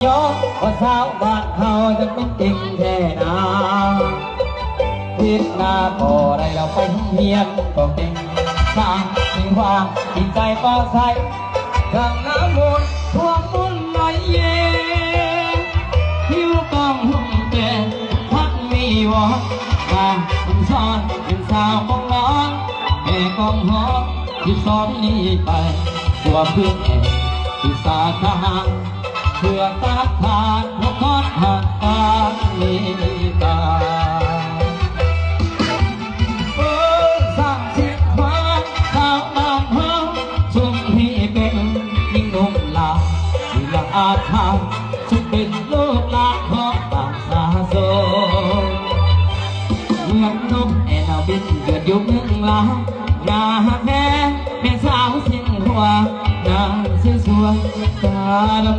ยอมว่าสาวบ้านเฮาจะเป็นจริงแท้นาพิจนาบ่ได้เราไปเฮียนก็เก่งสร้างสิ่งความจิตใจก็ใสข้างน้ำมนต์ท่วมมุนลอยเย็นผิวกองหุ่นเต้นพักมีวอนมาคุณสอนเป็นสาวของร้อนแม่กองหอที่สอนนี้ไปตัวเพื่อนเองที่สาขาเพื่อตัดผ่านนกขอนหักตาลีตาโอ้สร้างเสียงฟ้าสาวบ้านเฮาชุมที่เป็นยิ่งนุ่มลาที่ละอาทางชุมเป็นลูกหลานของต่างสาโซเมืองนกแอนนาบินเกิดยุคหนึ่งลาหน้าแม่แม่สาวเสียงหัวนางสวยตา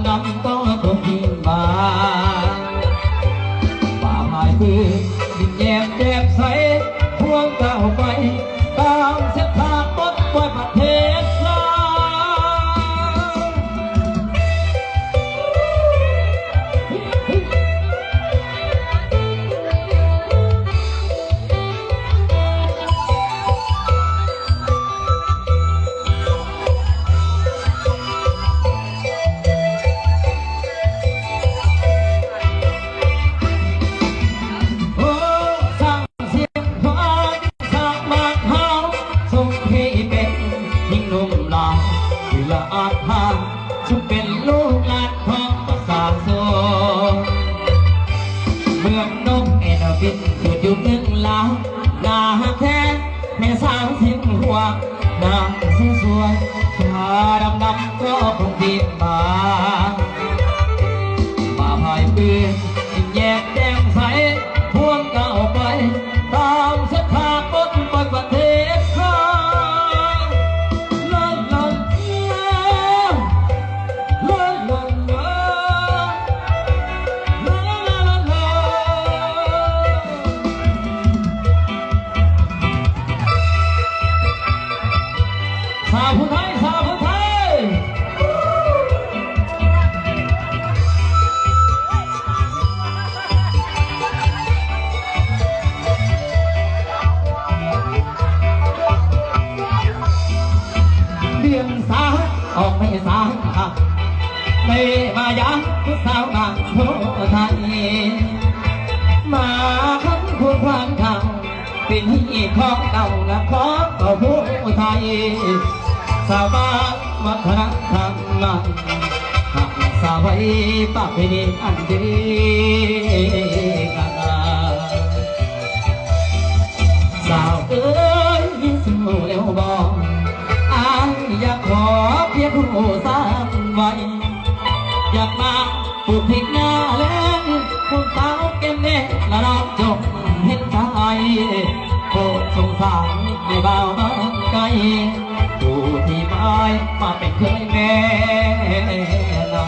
ดำๆต้องคนที่มาป่าหายปืนดินแยบแยบใสพวงก้าวไปตามเส้นทางบนไว้ประเทศลาวชุมเป็นลูกหลานของประสาทโซเมืองนกแอนนาบินเกิดอยู่เมืองลาวหน้าแท้แม่สาวเสียงหัวนางสวยตาดำๆก็คงดีมาป่าพายปืนแยกแดงใสพวงก้าวไปตามเส้นทางบนไปประเทศไทยสาวผู้ไทยสาวผู้ไทยเดือนสาออกไม่สาครับไม่มายังผู้สาวบางผู้ไทยมาคำคุณความเก่าเป็นที่ของเก่าและของเก่าผู้ไทยสาวบ้านวัฒนธรรมมันหักสาวไว้ป้าเป็นอันดีกันสาวเอ้ยสู้เร็วบอกอายอยากขอเพียงผู้สามไว้อยากมาปลูกพริกหน้าแล้งผู้สาวเก็บเน่และน้องจงเห็นใจโปรดสงสารให้บ่าวบ้านไกลผู้ที่มาเป็นเคยแม่นา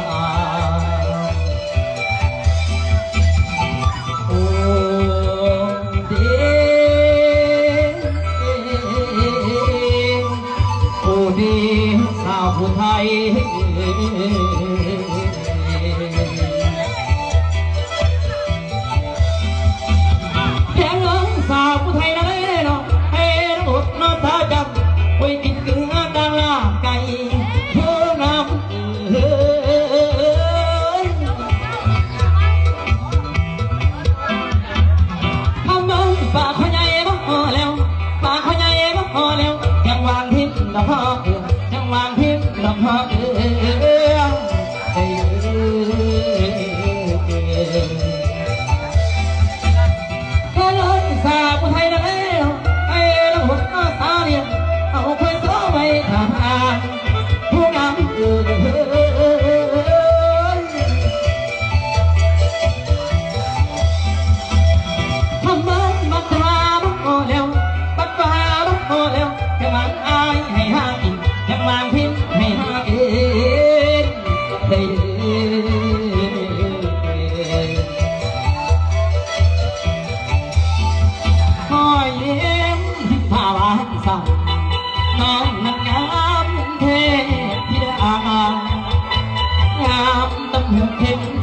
โอ้ดีโอ้ดีสาวผู้ไทยสาวผู้ไทยนะเนาะให้ระบบนอตาจับไว้กินเกลือดังลาไก่เพื่อน้ำทำมันป่าขยายบ่พอแล้วป่าขยายบ่พอแล้วยังวางพิษดอกพอยังวางพิษดอกพอสาวผู้ไทยนะไอ้ระบบหน้าตาเนี่ยเอาไปซ้อมไปทำอาผู้งามทำมันบัตราบัตรแล้วบัตราบัตรแล้วจะมันอายให้หากินจะมันพิมพ์ให้หาเอง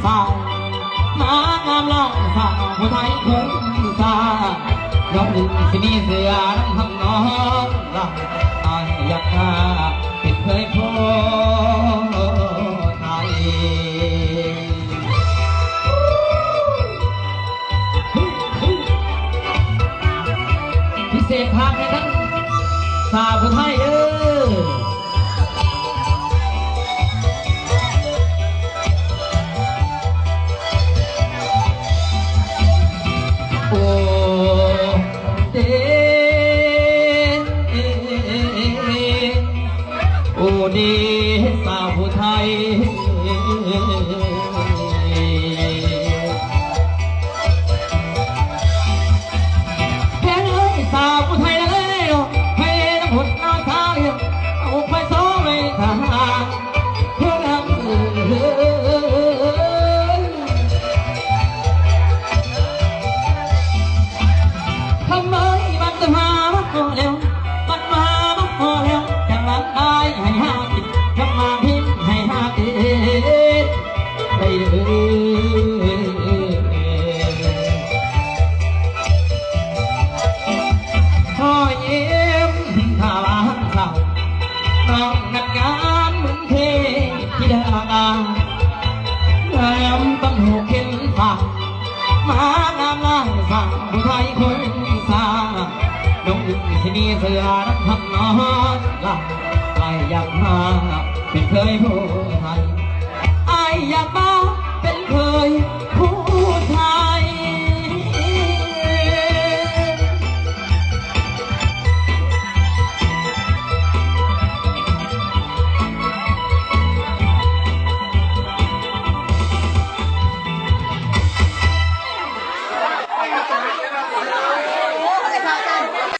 สาวมางามล่องสาวผู้ไทยคนสายอมดินที่มีเสือน้ำทำน้องลำอายอยากหาเป็นเคยพบไทยพิเศษทางให้ทั้งสาวผู้ไทยโอ้เดนโอ้เดสาวผู้ไทยแค่เลยสาวผู้ไทยเลยให้น้ำหุ่นน้ำทางเอาไปซ้อมไปทางเพื่อนำทำไมมันจะมาพอแล้วมันมาพอแล้วจังหวะได้ให้ห้ากินจังมาพิมให้ห้ากินได้พ่อเยี่ยมถ้าล้านเศร้าน้องนักงานเหมือนเทพิดาแรมตั้งหูเข้นฟ้ามางามล่างสาวผู้ไทยคนสาน้องอื่นที่มีเสือน้ำทำนอนลำไออยากมาเป็นเคยผู้ไทยไออยากมาเป็นเคยผู้ไทย